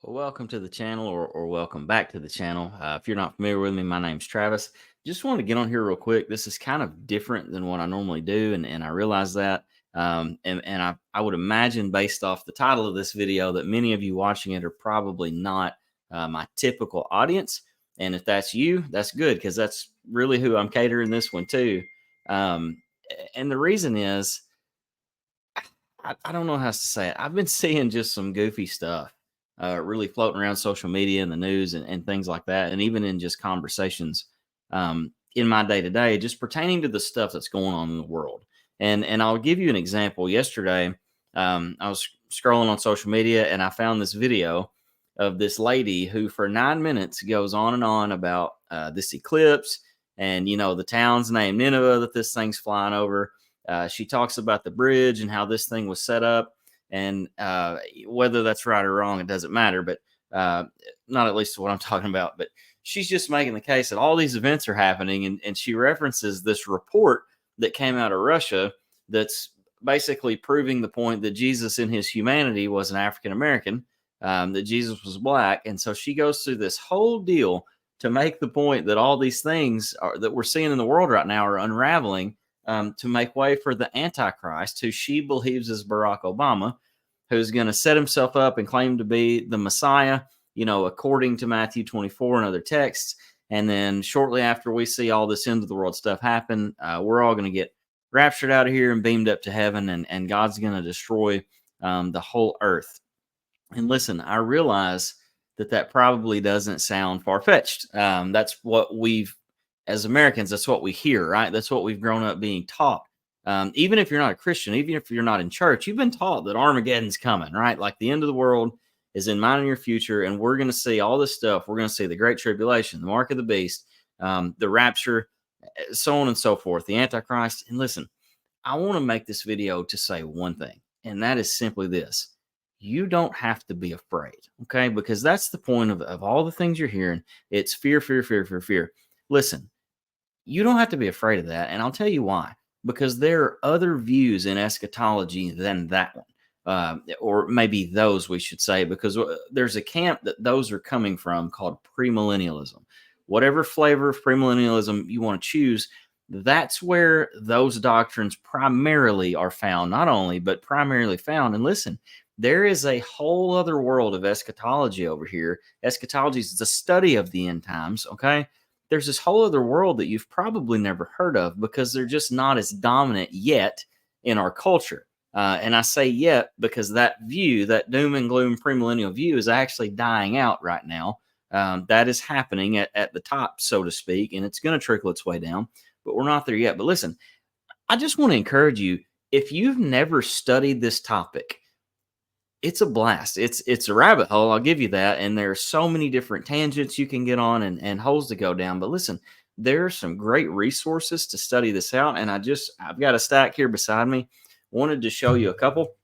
Well, welcome to the channel or welcome back to the channel. If you're not familiar with me, my name's Travis. Just want to get on here real quick. This is kind of different than what I normally do, and I realize that. And I would imagine, based off the title of this video, that many of you watching it are probably not my typical audience. And if that's you, that's good because that's really who I'm catering this one to. And the reason is, I don't know how to say it. I've been seeing just some goofy stuff really floating around social media and the news and things like that. And even in just conversations in my day to day, just pertaining to the stuff that's going on in the world. And I'll give you an example. Yesterday, I was scrolling on social media and I found this video of this lady who, for 9 minutes, goes on and on about this eclipse and, the town's named Nineveh that this thing's flying over. She talks about the bridge and how this thing was set up, and whether that's right or wrong, it doesn't matter. But not at least what I'm talking about. But she's just making the case that all these events are happening, and she references this report that came out of Russia that's basically proving the point that Jesus, in his humanity, was an African American, that Jesus was black, and so she goes through this whole deal to make the point that all these things that we're seeing in the world right now are unraveling to make way for the Antichrist, who she believes is Barack Obama, who's going to set himself up and claim to be the Messiah, according to Matthew 24 and other texts. And then shortly after we see all this end of the world stuff happen, we're all going to get raptured out of here and beamed up to heaven, and God's going to destroy the whole earth. And listen, I realize that probably doesn't sound far-fetched. That's what as Americans, that's what we hear, right? That's what we've grown up being taught. Even if you're not a Christian, even if you're not in church, you've been taught that Armageddon's coming, right? Like the end of the world is in my near future, and we're going to see all this stuff. We're going to see the Great Tribulation, the Mark of the Beast, the Rapture, so on and so forth, the Antichrist. And listen, I want to make this video to say one thing, and that is simply this. You don't have to be afraid, okay? Because that's the point of all the things you're hearing. It's fear, fear, fear, fear, fear. Listen, you don't have to be afraid of that. And I'll tell you why. Because there are other views in eschatology than that one. Or maybe those, we should say, because there's a camp that those are coming from called premillennialism. Whatever flavor of premillennialism you want to choose, that's where those doctrines primarily are found, not only, but primarily found. And listen, there is a whole other world of eschatology over here. Eschatology is the study of the end times, okay? There's this whole other world that you've probably never heard of because they're just not as dominant yet in our culture. And I say yet because that view, that doom and gloom premillennial view, is actually dying out right now. That is happening at the top, so to speak, and it's going to trickle its way down, but we're not there yet. But listen, I just want to encourage you, if you've never studied this topic, it's a blast. It's a rabbit hole, I'll give you that. And there are so many different tangents you can get on and holes to go down. But listen, there are some great resources to study this out. And I've got a stack here beside me. Wanted to show you a couple.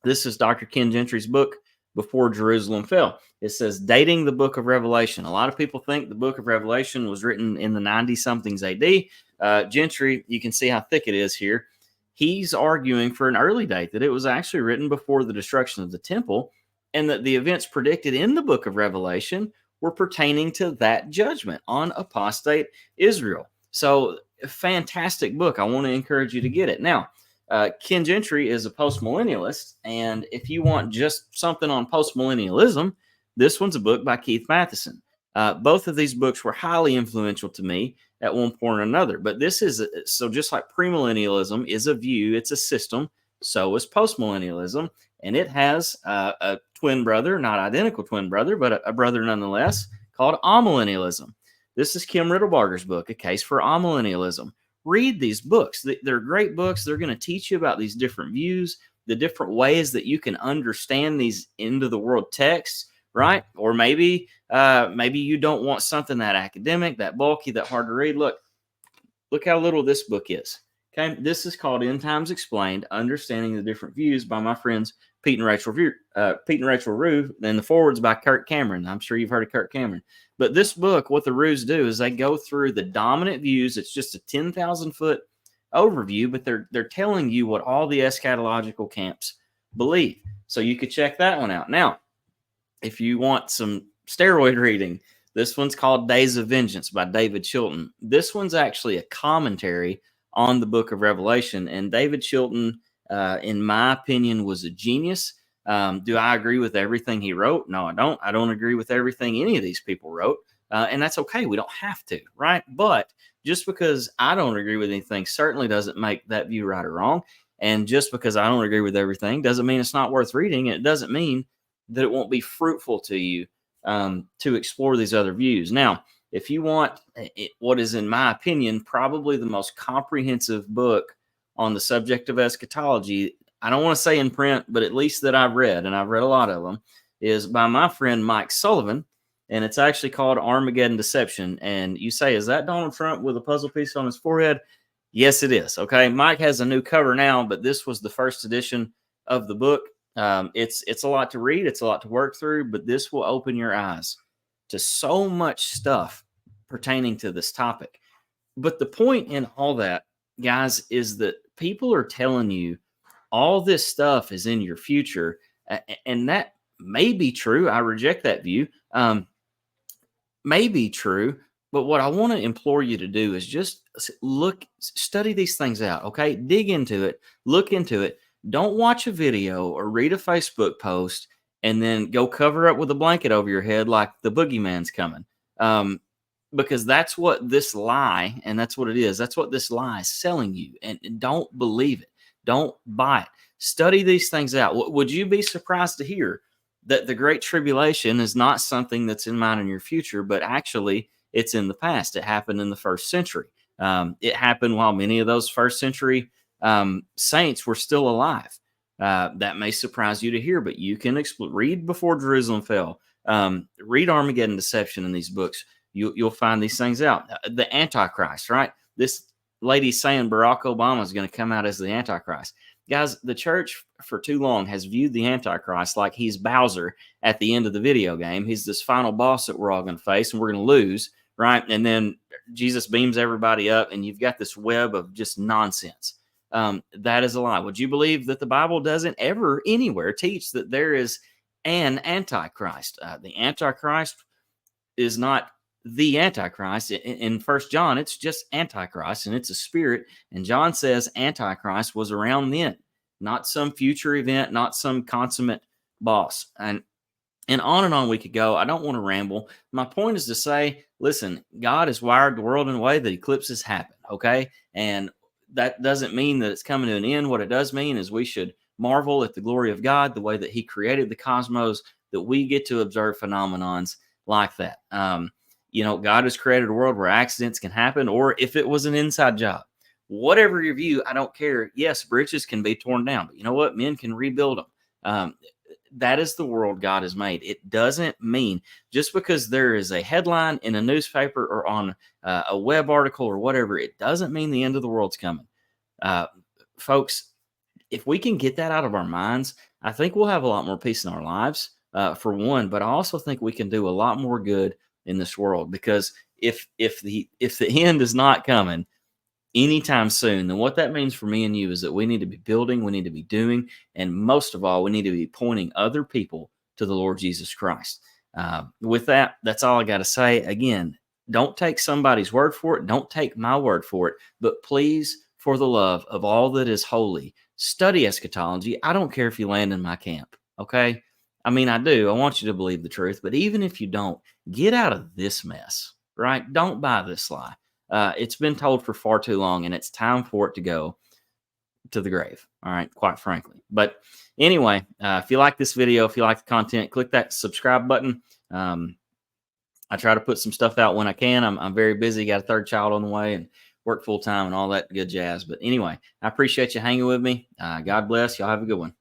This is Dr. Ken Gentry's book, Before Jerusalem Fell. It says dating the book of Revelation. A lot of people think the book of Revelation was written in the 90-somethings AD. Gentry, you can see how thick it is here. He's arguing for an early date, that it was actually written before the destruction of the temple, and that the events predicted in the book of Revelation were pertaining to that judgment on apostate Israel. So, fantastic book. I want to encourage you to get it. Now, Ken Gentry is a postmillennialist, and if you want just something on postmillennialism, this one's a book by Keith Matheson. Both of these books were highly influential to me at one point or another. But this is, so just like premillennialism is a view, it's a system, so is postmillennialism. And it has a twin brother, not identical twin brother, but a brother nonetheless, called amillennialism. This is Kim Riddlebarger's book, A Case for Amillennialism. Read these books. They're great books. They're going to teach you about these different views, the different ways that you can understand these end of the world texts, right? Or maybe you don't want something that academic, that bulky, that hard to read. Look how little this book is. Okay, this is called End Times Explained: Understanding the Different Views by my friends Pete and Rachel Rue. And the forward's by Kirk Cameron. I'm sure you've heard of Kirk Cameron. But this book, what the Rues do is they go through the dominant views. It's just a 10,000-foot overview, but they're telling you what all the eschatological camps believe. So you could check that one out. Now, If you want some steroid reading, this one's called Days of Vengeance by David Chilton. This one's actually a commentary on the book of Revelation. And David Chilton, in my opinion, was a genius. Do I agree with everything he wrote? No, I don't. I don't agree with everything any of these people wrote. And that's okay. We don't have to, right? But just because I don't agree with anything certainly doesn't make that view right or wrong. And just because I don't agree with everything doesn't mean it's not worth reading. It doesn't mean that it won't be fruitful to you to explore these other views. Now, if you want what is, in my opinion, probably the most comprehensive book on the subject of eschatology, I don't want to say in print, but at least that I've read, and I've read a lot of them, is by my friend Mike Sullivan, and it's actually called Armageddon Deception. And you say, is that Donald Trump with a puzzle piece on his forehead? Yes, it is. Okay, Mike has a new cover now, but this was the first edition of the book. It's a lot to read, it's a lot to work through, but this will open your eyes to so much stuff pertaining to this topic. But the point in all that, guys, is that people are telling you all this stuff is in your future, and that may be true. I reject that view. May be true, but what I want to implore you to do is just study these things out. Okay, dig into it, look into it. Don't watch a video or read a Facebook post and then go cover up with a blanket over your head like the boogeyman's coming. Because that's what this lie, and that's what it is. That's what this lie is selling you. And don't believe it. Don't buy it. Study these things out. Would you be surprised to hear that the Great Tribulation is not something that's in mind in your future, but actually it's in the past? It happened in the first century. It happened while many of those first century saints were still alive. That may surprise you to hear, but you can read Before Jerusalem Fell. Read Armageddon Deception in these books. You'll find these things out. The Antichrist, right? This lady's saying Barack Obama is going to come out as the Antichrist. Guys, the church for too long has viewed the Antichrist like he's Bowser at the end of the video game. He's this final boss that we're all going to face and we're going to lose, right? And then Jesus beams everybody up and you've got this web of just nonsense. That is a lie. Would you believe that the Bible doesn't ever anywhere teach that there is an Antichrist? The Antichrist is not the Antichrist. In First John, it's just Antichrist, and it's a spirit. And John says Antichrist was around then, not some future event, not some consummate boss. And on we could go. I don't want to ramble. My point is to say, listen, God has wired the world in a way that eclipses happen, okay? And that doesn't mean that it's coming to an end. What it does mean is we should marvel at the glory of God, the way that he created the cosmos, that we get to observe phenomenons like that. God has created a world where accidents can happen, or if it was an inside job, whatever your view, I don't care. Yes, bridges can be torn down, but you know what? Men can rebuild them. That is the world God has made. It doesn't mean just because there is a headline in a newspaper or on a web article or whatever, it doesn't mean the end of the world's coming. Folks, if we can get that out of our minds, I think we'll have a lot more peace in our lives, for one, but I also think we can do a lot more good in this world, because if the end is not coming anytime soon, then what that means for me and you is that we need to be building, we need to be doing, and most of all, we need to be pointing other people to the Lord Jesus Christ. With that, that's all I got to say. Again, don't take somebody's word for it. Don't take my word for it. But please, for the love of all that is holy, study eschatology. I don't care if you land in my camp, okay? I mean, I do. I want you to believe the truth. But even if you don't, get out of this mess, right? Don't buy this lie. It's been told for far too long, and it's time for it to go to the grave. All right, quite frankly. But anyway, if you like this video, if you like the content, click that subscribe button. I try to put some stuff out when I can. I'm very busy, got a third child on the way, and work full time and all that good jazz. But anyway, I appreciate you hanging with me. God bless. Y'all have a good one.